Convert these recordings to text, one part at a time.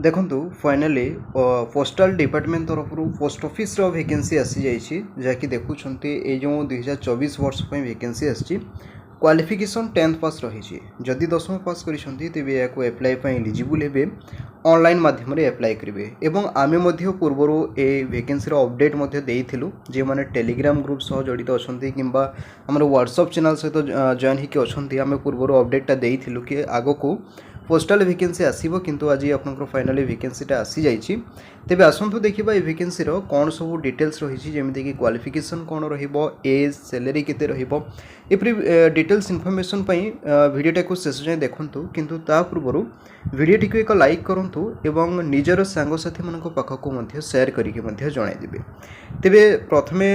देखंतु finally postal department तरफ post office रो vacancy आसी जाइए जहाँकि देखुं ये जो 2024 वर्ष वैकेंसी आसी क्वालिफिकेशन 10th पास रही जदि 10th पास करें तेरे या एप्लाई एलिजिबल हे ऑनलाइन माध्यम एप्लाई करेंगे एवं आमे पूर्वर ए वैकेंसी अपडेट देइथिलु जे माने टेलीग्राम ग्रुप सह जड़ित अच्छा कि आम व्हाट्सएप चैनल सहित जॉइन होती आम पूर्वर अपडेटा देइथिलु कि आग को पोस्टल वैकेंसी आसीबो किंतु आज आपनकर फाइनली वैकेंसीटा आसी जाइछि। तेबे आसंतु देखिबा ए वैकेंसी रो कोन सब डिटेल्स रहिछि जेमिति कि क्वालिफिकेशन कोन रहिबो एज सैलरी केते रहिबो एप्री डिटेल्स इन्फॉर्मेशन पई वीडियोटा को शेष जाय देखंतु किंतु ता पूर्वरु वीडियोटी को एक लाइक करंतु एवं निजर सांगसाथी मानक पाखको मध्ये शेयर करिके मध्ये जणाइ दिबे। तेबे प्रथमे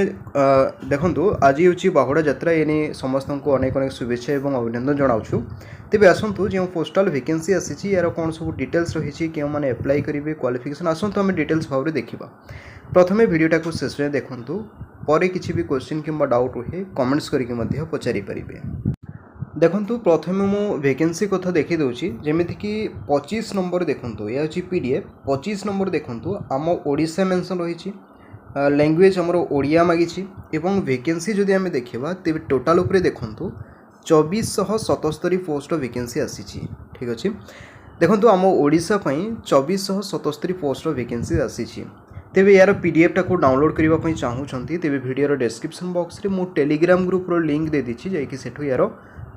देखंतु आज होछि बाहुडा यात्रा एने समस्त को अनेक अनेक शुभेच्छा एवं अभिनंदन जणाउछु। तेबे आसंतु जो पोस्टल वैकेंसी आसी यार कौन सब डिटेल्स रही कि मैंने एप्लाई करेंगे क्वालिफिकेशन आसतु आम डिटेल्स भाव में देखा। प्रथमे वीडियोटा को शेष में देखूँ पर किसी भी क्वेश्चन कि डाउट रहे कमेंट्स करके पचारि पारे। देखंतु प्रथमे मु वैकेंसी कथा देखी दूची जेमिति कि 25 नंबर देखंतु या अछि पीडीएफ 25 नंबर देखंतु आम ओडिशा मेंशन रही लैंग्वेज आमर ओडिया मागिछि एवं वैकेंसी जदि आमे देखिबा तेबे टोटल उपरे देखंतु 2477 पोस्ट वैकेंसी आसी। ठीक अच्छे देखो आम ओडिशा 2477 पोस्ट वैकेंसी आसी। तेबे यार पीडीएफ टाको डाउनलोड करने चाहूँगी तेबे वीडियो डिस्क्रिप्शन बॉक्स रे मु टेलीग्राम ग्रुप रो लिंक दे दीची जाइए सेठू यार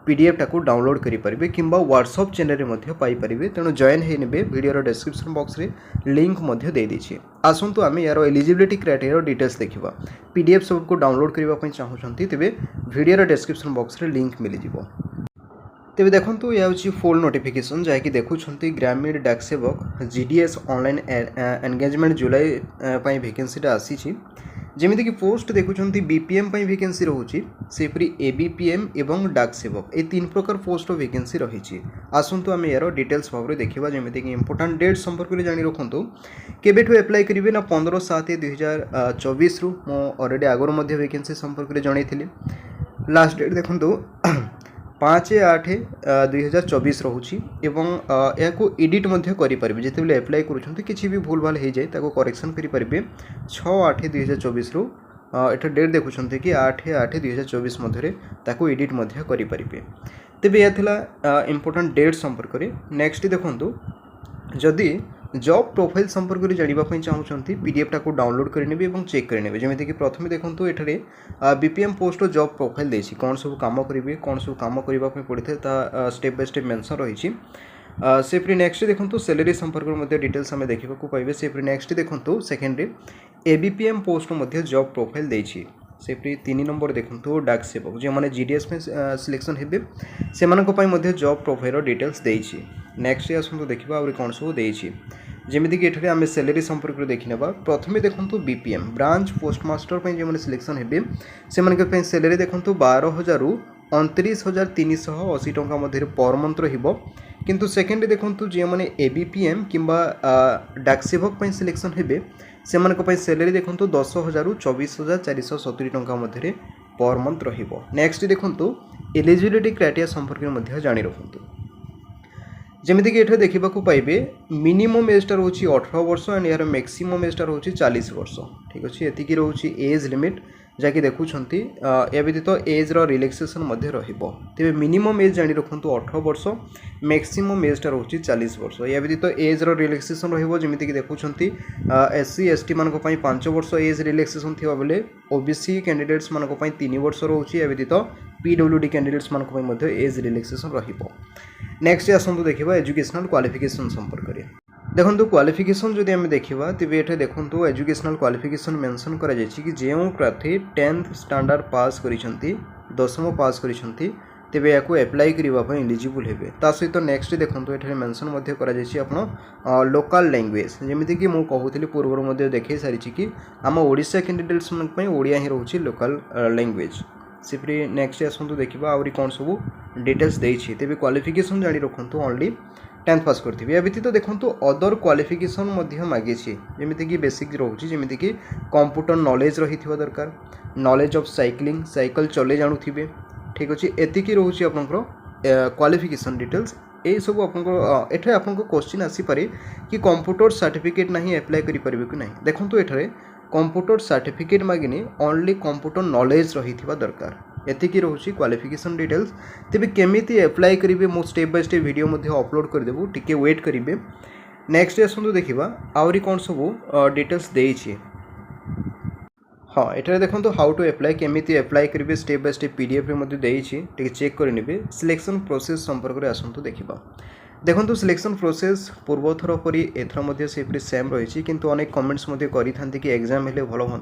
पीडीएफ टाको डाउनलोड करेंगे कि व्हाट्सएप चैनल में पाइपर तेणु जॉइन हो ने वीडियो डिस्क्रिप्शन बॉक्स रे लिंक दे दीची। आसतु आम यार एलिजिबिलिटी क्राइटेरिया डिटेल्स देखा पीडीएफ सबको डाउनलोड करने चाहूँगी तेबे वीडियो डिस्क्रिप्शन बॉक्स रे लिंक मिल जाव। तेबे देखंतु या होची फुल नोटिफिकेशन जहाँकि देखुछंती ग्रामीण डाक सेवक जीडीएस ऑनलाइन एंगेजमेंट जुलाई पई वैकेंसीटा आसी जेमिति कि पोस्ट देखुछंती बीपीएम पई वैकेंसी रहउची सेपरी एबीपीएम एवं डाक सेवक ए तीन प्रकार पोस्ट वैकेंसी रही। आसंतु आम यार डिटेल्स भाव में देखा जेमिति कि इंपोर्टेंट डेट संपर्क में जानी रखु केबेठू एप्लाई करेंगे ना 15/7/2024 रु मो ऑलरेडी आगर वैकेंसी संपर्क में जनईली। लास्ट डेट देखो 5/8/2024 रोचे या एडिट करेंगे जिते एप्लाई करुँच कि भी भूल भाल हो जाए करेक्शन करेंगे 6/8/2024 रु एटा डेट देखुं कि 8/8/2024 मध्य एडिट करेंगे। तेबे यह थिला इंपोर्टेंट डेट संपर्क में। नेक्स्ट देखो जदि जॉब प्रोफाइल संपर्क में जानापी चाहूँगी पीडीएफ टाको डाउनलोड करेंगे और चेक करेंगे जमीक प्रथम देखो ये बीपीएम पोस्ट जॉब प्रोफाइल देसी कौन सब कम करेंगे कौन सब कम करने पड़ता है स्टेप बाय स्टेप मेंशन रही। सेपरी नेक्स्ट देखो सैलरी संपर्क में डिटेल्स आम देखा पाइबे। सेपरी नेक्स्ट देखो सेकेंडरी एबीपीएम पोस्ट में जॉब प्रोफाइल देसी सेपरी 3 नंबर देखो डाक सेवक जो मैंने जीडीएस में सिलेक्शन हे से जॉब प्रोफाइल डिटेल्स देसी। नेक्स्ट आसतु देखा आउरी कौन सब देसी जमीक ये आम सैलरी संपर्क में देखने प्रथम देखो बीपीएम ब्रांच पोस्टमास्टर जो मैंने सिलेक्शन हे से सैलरी देखो 12,000 रु 29,380 टंका मध्य पर मंथ रु सेकेंड देखो जो मैंने एबीपीएम किंबा डाक सेवक सिलेक्शन हे से सैलरी देखो 10,000 रु 24,470 टंका मध्य पर मंथ रहिबो। नेक्स्ट देखो एलिजिबिलिटी क्राइटेरिया संपर्क में जानी रखु जमीक ये देखा पाइबे मिनिमम एजटा रोचे 18 वर्ष एंड यार मैक्सिमम एजटा रोचे 40 वर्ष। ठीक अच्छे ये रोचे एज लिमिट जहाँकि देखुंत या व्यतीत एज रिलैक्सेशन तेरे मिनिमम एज जानी रखु 18 वर्ष मैक्सिमम एजटा रोचे 40 वर्ष या व्यतीत एज रिलैक्सेशन रमीक देखुंत एससी एसटी मान 5 वर्ष एज रिलैक्सेशन थी बेले ओबीसी कैंडिडेट्स मान 3 वर्ष रोचे या व्यतीत पीडब्ल्यूडी कैंडिडेट्स मान एज रिलैक्सेशन रहिबो। नेक्स्ट आसतु देखा एजुकेशनल क्वालिफिकेशन संपर्क में देखो क्वालिफिकेशन जदि आम देखा तेज ये देखो एजुकेशनल क्वालिफिकेशन मेंशन करा जायछि कि जो प्रार्थी 10th स्टैंडर्ड पास करिसेंती 10th पास करिसेंती तेबे या एप्लाई करने एलिजिबल हे। ता सहित नेक्स्ट देखो ये मेंशन करा जायछि आपण लोकल लैंग्वेज जमीक कि मुझे कहूली पूर्व देखे सारी कि आम ओडिशा कैंडिडेट्स ओडिया ही रोचे लोकल लैंग्वेज। सिप्री नेक्स्ट आसतु देखा आउरी कौन सब डिटेल्स देछि तेबे क्वालिफिकेशन जानी रखु ओनली 10th पास करथिबे या व्यतीत देखो अदर क्वालिफिकेशन मागिछि जमीक बेसिक रोचे जमीक कंप्यूटर नॉलेज रही दरकार नॉलेज ऑफ साइकिल चले जानुथिबे। ठीक अच्छे एतिकी रोचे आपनकर क्वालिफिकेशन डिटेल्स यही सब एठे आपको क्वेश्चन आसीपे कि कंप्यूटर सर्टिफिकेट ना एप्लाय करेंगे कि नहीं। देखो एठारे कंप्यूटर सर्टिफिकेट मागिनी, ओनली कंप्यूटर नॉलेज रही दरकार। एतिकी रोचे क्वालिफिकेशन डिटेल्स। तेज केमी एप्लाय करेंगे मु step by step video upload करदेबू, टिके वेट करेंगे। नेक्स्ट आसतु देखा आहरी कौन सब डिटेल्स देइछि। हाँ, ये देखो हाउ टू एप्लाय, केमी एप्लाय करेंगे स्टेप बाय स्टेप पीडीएफ रे देइछि, चेक करेंगे। सिलेक्शन प्रोसेस संपर्क में आसतु देखा। देखो सिलेक्शन प्रोसेस पूर्व थर परी एथर से सेम रही, किंतु अनेक कमेंट्स करि कि एग्जाम हेले भल हाँ।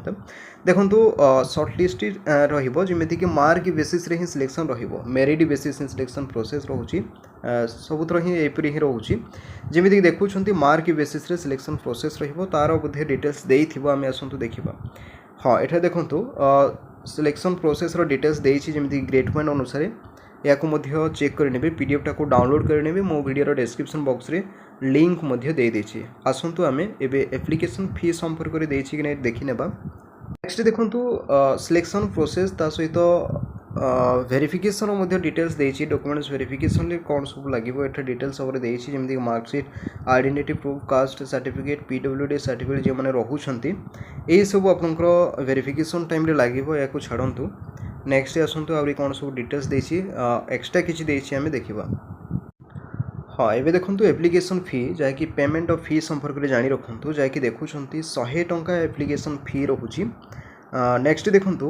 देखो सर्टलिस्ट रही कि मार्क बेसिस रे ही सिलेक्शन रहिबो, मेरिट बेसिस सिलेक्शन प्रोसेस रोची सबुतर ही एपरी ही रोची। जमीक देखुं मार्क बेसिस रे सिलेक्शन प्रोसेस रहिबो, तार बोधे डिटेल्स देइथिबो, आमे आसंतु देखिबा। हाँ, एठा देखो सिलेक्शन प्रोसेस रो डिटेल्स देइछि, जमीक ग्रेड पॉइंट अनुसार या चेक करेंगे। पीडीएफ टाको डाउनलोड करेंगे, मो वीडियो डिस्क्रिप्शन बॉक्स रे लिंक दे देछि। आसंतु आमे एबे एप्लिकेशन फी संपर्क रे देछि कि नै देखि नेबा। नेक्स्ट देखंतु सिलेक्शन प्रोसेस ता सहित वेरिफिकेशन डिटेल्स देछि। डॉक्यूमेंट्स वेरिफिकेशन ले कोन सब लागिवो एठा डिटेल्स ओवर देछि, जेमि marksheet, identity proof, caste certificate, PWD certificate जे माने रहुछंती एई सब आपनकर वेरिफिकेशन टाइम रे लागिवो, याको छाडंतु। नेक्स्ट आसतु आहरी कौन सब डिटेल्स देछि, एक्स्ट्रा किछि देछि आमे देखिबा। हाँ, एबे देखंतु एप्लिकेशन फी जहाँकि पेमेंट ऑफ फी संपर्क में जानी रखु, जहाँकि देखुंत 100 टंका एप्लिकेशन फी रोची। नेक्स्ट देखंतु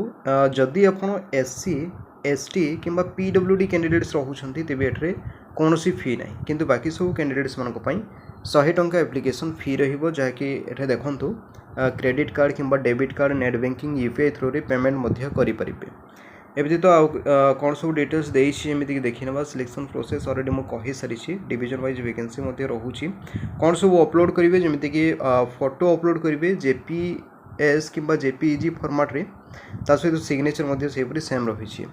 जदि आपण एससी एसटी किंबा पीडब्ल्यूडी कैंडिडेट्स रोचंती तेबे एठरे कोनोसी फी नाही, किंतु बाकी सब कैंडिडेट्स मानक पई 100 टंका एप्लिकेशन फी रहिबो, जहाँकि एठे देखंतु क्रेडिट कार्ड किंबा debit card, net banking, UPI through रे पेमेंट मध्य करि परिबे। एमती तो कौन सब डिटेल्स देमिक देखी ना। सिलेक्शन प्रोसेस ऑलरेडी मुझे कही सारी, डिवीजन वाइज वैकेंसी रोचे। कौन सब अपलोड करेंगे, जमीक फोटो अपलोड करेंगे जेपीएस कि जेपीईजी फॉर्मेट रे, ता सहित सिग्नेचर से सेम रही।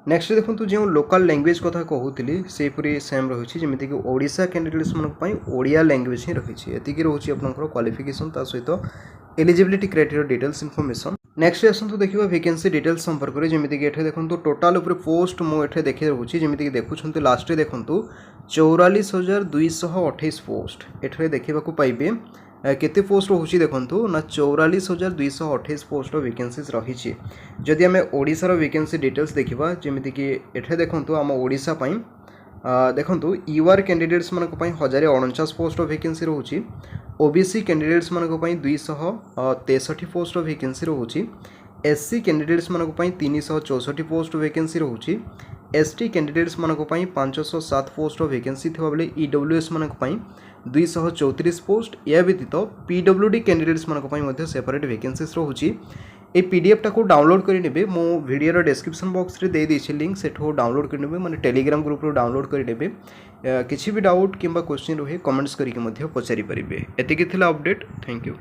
नेक्स्ट देखो जो लोकल लैंग्वेज कथा कहूली सेपरी सेम रही, जमीक ओडिशा कैंडिडेट्स मानी ओडिया लैंग्वेज ही रही। एतिकी रोचे आपनकर क्वालिफिकेशन ता सहित eligibility criteria details information. Next आसतु देखा वैकेंसी डिटेल्स संपर्क में, जमीक एठे देखो टोटाल उपर पोस्ट मुझे देखी रोचे, जमीक देखुं लास्ट देखो 44,228 पोस्ट एठे देखा पाइबे। केते पोस्ट रोचे देखो ना 44,228 पोस्ट वैकेंसीज रही। जदि आम ओडिशार वैकेंसी डिटेल्स देखा, जमीक एठे देखो आम ओडिशा देखो यूआर कैंडिडेट्स मानक 1049 पोस्ट वैकेंसी रोचे। ओबीसी कैंडिडेट्स मानक 263 पोस्ट वैकेंसी रोचे। एससी कैंडिडेट्स मानक 364 पोस्ट वैकेंसी रोचे। एसटी कैंडिडेट्स मानक 507 पोस्ट वैकेंसी थिबा बेले ईडब्ल्यूएस मानक 234 पोस्ट। या व्यतीत पीडब्ल्यूडी कैंडिडेट्स मानक सेपरेट वैकेंसीज रोचे। ये पीडीएफ टाको डाउनलोड करेंगे, मो वीडियो डिस्क्रिप्शन बॉक्स रे दे देछि लिंक, सेठो डाउनलोड करेंगे, माने टेलीग्राम ग्रुप रो डाउनलोड करेंगे। किसी भी डाउट किंबा क्वेश्चन रहे कमेंट्स करके पचारि परिबे। एतिकी थिला अपडेट। Thank you.